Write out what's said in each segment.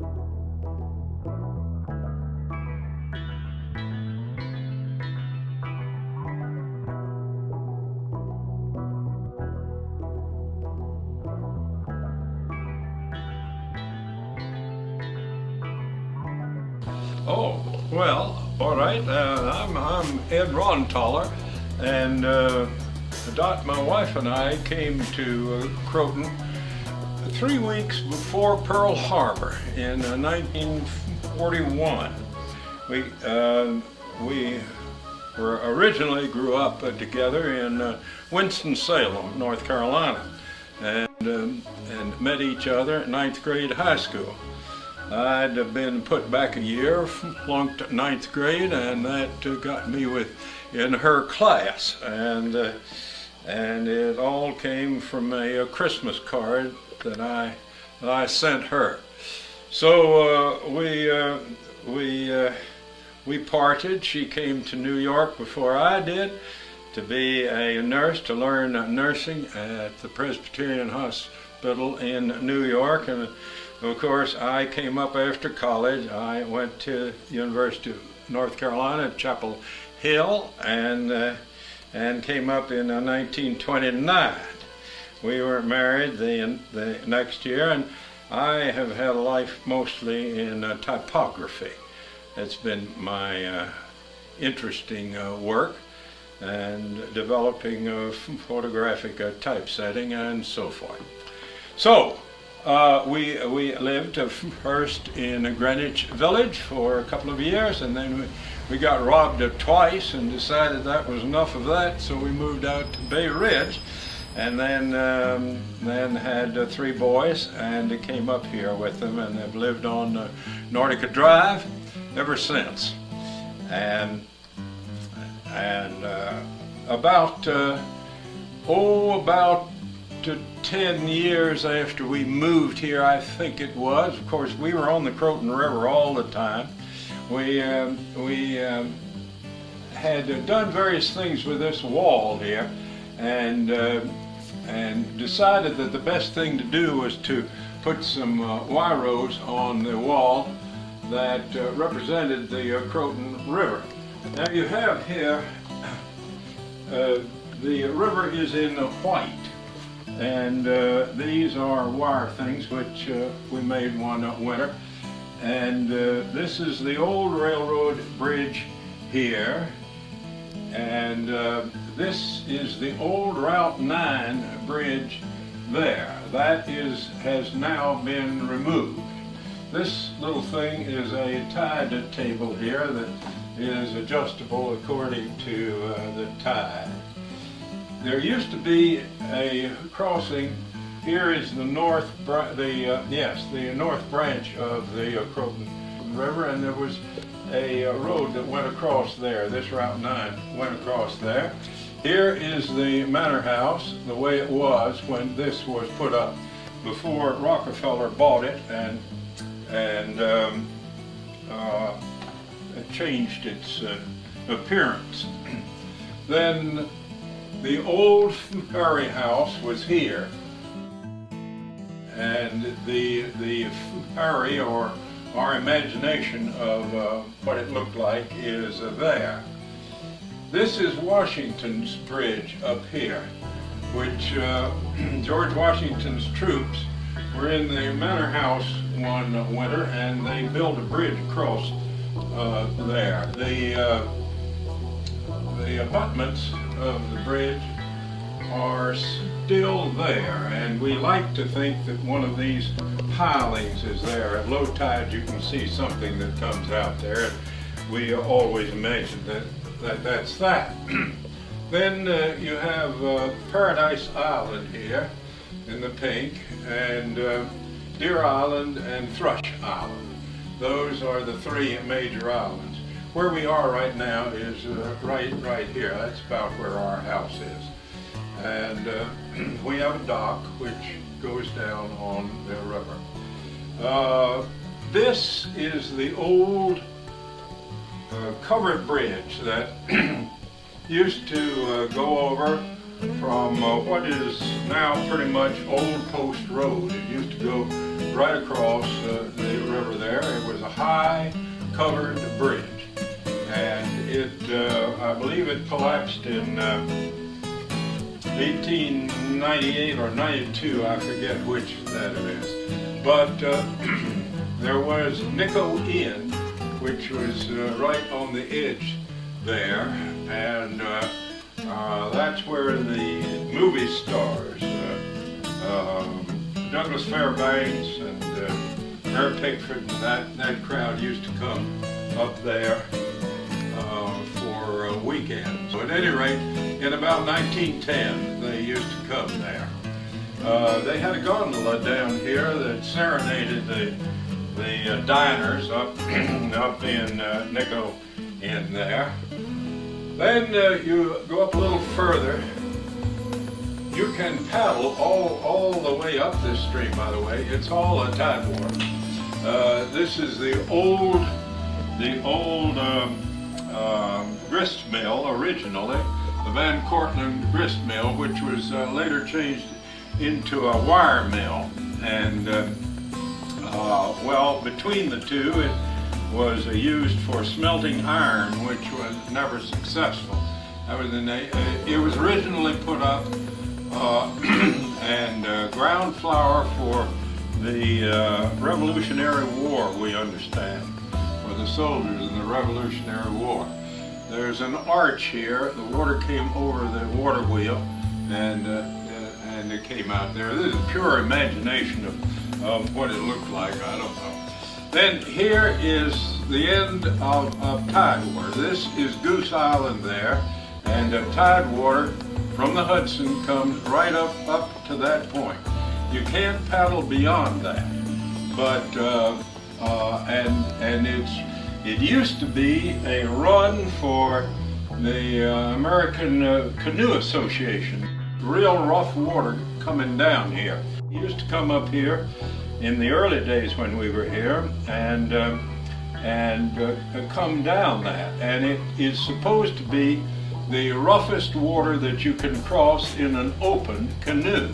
Oh, well, all right. I'm Ed Rondthaler, and my wife and I came to Croton 3 weeks before Pearl Harbor in 1941. We originally grew up together in Winston-Salem, North Carolina, and met each other at 9th grade high school. I'd been put back a year, flunked 9th grade, and that got me in her class, and it all came from a Christmas card that I sent her. So we parted. She came to New York before I did to be a nurse, to learn nursing at the Presbyterian Hospital in New York, and of course, I came up after college. I went to the University of North Carolina at Chapel Hill, and came up in 1929. We were married the next year, and I have had a life mostly in typography. It's been my interesting work, and developing photographic typesetting and so forth. So, we lived first in Greenwich Village for a couple of years, and then we got robbed twice and decided that was enough of that, so we moved out to Bay Ridge, and then had 3 boys and came up here with them, and have lived on Nordica Drive ever since. And about 10 years after we moved here, I think it was. Of course, we were on the Croton River all the time. We had done various things with this wall here, and decided that the best thing to do was to put some wires on the wall that represented the Croton River. Now you have here, the river is in white. And these are wire things which we made one winter. And this is the old railroad bridge here. And this is the old Route 9 bridge there. That has now been removed. This little thing is a tide table here that is adjustable according to the tide. There used to be a crossing. Here is the north branch of the Croton River, and there was a road that went across there. This Route 9 went across there. Here is the manor house, the way it was when this was put up, before Rockefeller bought it and changed its appearance. Then the old ferry house was here, and the ferry, or our imagination of what it looked like, is there. This is Washington's bridge up here, which George Washington's troops were in the manor house one winter, and they built a bridge across there. The abutments of the bridge are still there, and we like to think that one of these pilings is there. At low tide you can see something that comes out there, and we always imagine that's that. Then you have Paradise Island here in the pink, and Deer Island and Thrush Island. Those are the 3 major islands. Where we are right now is right here. That's about where our house is. And we have a dock which goes down on the river. This is the old covered bridge that used to go over from what is now pretty much Old Post Road. It used to go right across the river there. It was a high covered bridge, and it, I believe it collapsed in 1898 or 92, I forget which that it is. But there was Nico Inn, which was right on the edge there, and that's where the movie stars, Douglas Fairbanks and Mary Pickford and that crowd used to come up there for weekends. So at any rate, in about 1910, they used to come there. They had a gondola down here that serenaded the diners up in Nico Inn there. Then you go up a little further. You can paddle all the way up this stream, by the way. It's all a tidewater. This is the old grist mill originally, the Van Cortlandt grist mill, which was later changed into a wire mill. And well, between the two, it was used for smelting iron, which was never successful. That was it was originally put up and ground flour for the Revolutionary War, we understand, for the soldiers in the Revolutionary War. There's an arch here. The water came over the water wheel, and it came out there. This is pure imagination of what it looked like. I don't know. Then here is the end of Tidewater. This is Goose Island there, and Tidewater from the Hudson comes right up to that point. You can't paddle beyond that, but and it used to be a run for the American Canoe Association. Real rough water coming down here. It used to come up here in the early days when we were here, and come down that, and it is supposed to be the roughest water that you can cross in an open canoe.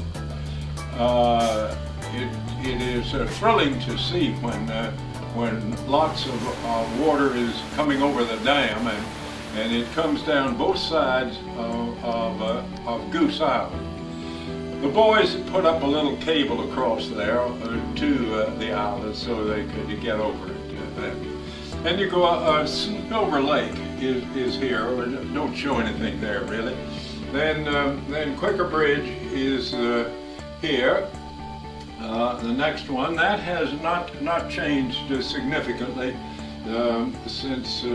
It is thrilling to see when lots of water is coming over the dam, and it comes down both sides of Goose Island. The boys put up a little cable across there to the island so they could get over it then. And you go, Silver Lake is here. Don't show anything there really. Then Quaker Bridge is here. The next one, that has not changed significantly since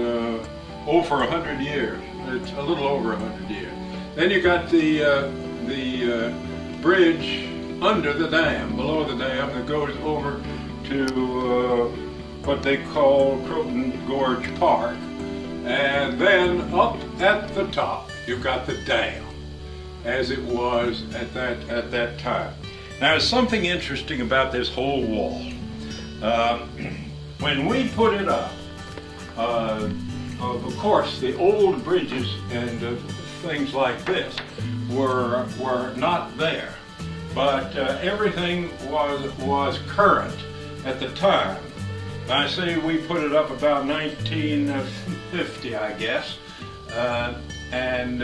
over 100 years. It's a little over 100 years. Then you got the bridge under the dam, below the dam, that goes over to what they call Croton Gorge Park. And then up at the top, you've got the dam, as it was at that time. Now, there's something interesting about this whole wall. When we put it up, of course, the old bridges and things like this were not there, but everything was current at the time. I say we put it up about 1950, I guess, and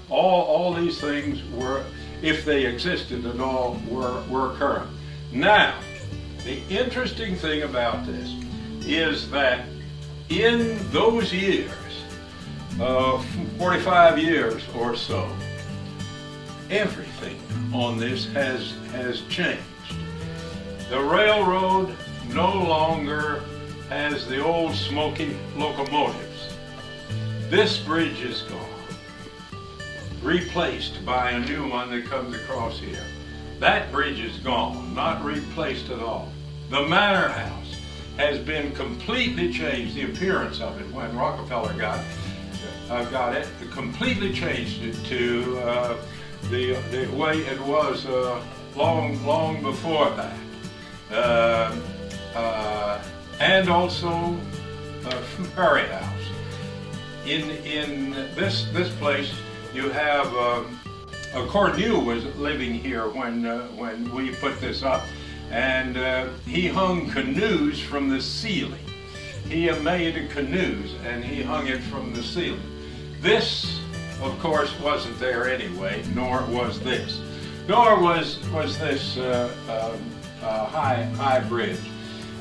all these things were, if they existed at all, were current. Now, the interesting thing about this is that in those years, 45 years or so, everything on this has changed. The railroad no longer has the old smoky locomotives. This bridge is gone, replaced by a new one that comes across here. That bridge is gone, not replaced at all. The Manor House has been completely changed, the appearance of it, when Rockefeller got it, completely changed it to the way it was long before that. And also Ferry House. In this place, you have Cornu was living here when we put this up, and he hung canoes from the ceiling. He made canoes and he hung it from the ceiling. This, of course, wasn't there anyway, nor was this. Nor was this high bridge.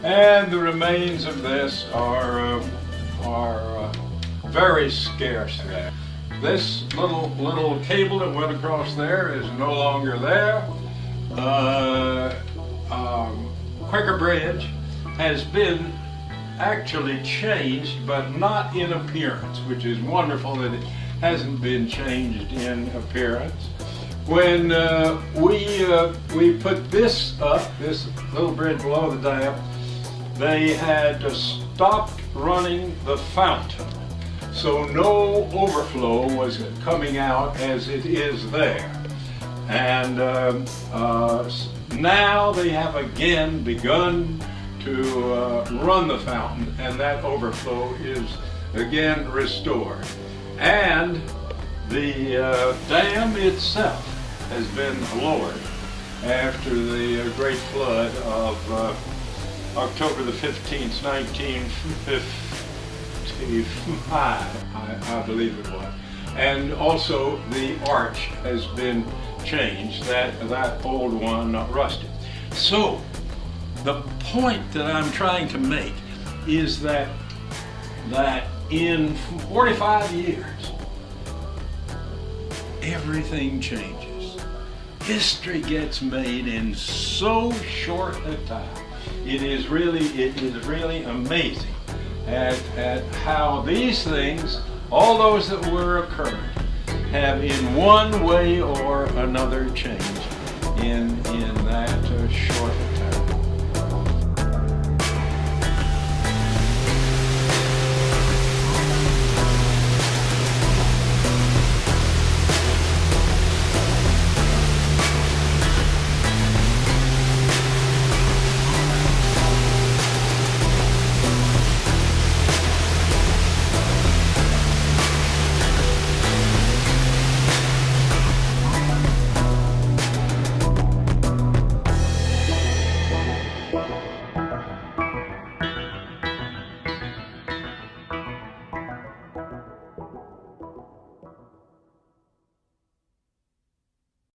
And the remains of this are very scarce there. This little cable that went across there is no longer there. Quaker Bridge has been actually changed, but not in appearance, which is wonderful that it hasn't been changed in appearance. When we put this up, this little bridge below the dam, they had stopped running the fountain, so no overflow was coming out as it is there. And now they have again begun to run the fountain, and that overflow is again restored. And the dam itself has been lowered after the great flood of October the 15th, 1955, I believe it was. And also the arch has been changed, that old one rusted. So the point that I'm trying to make is that in 45 years, everything changes. History gets made in so short a time. It is really amazing at how these things, all those that were occurring, have in one way or another changed in that short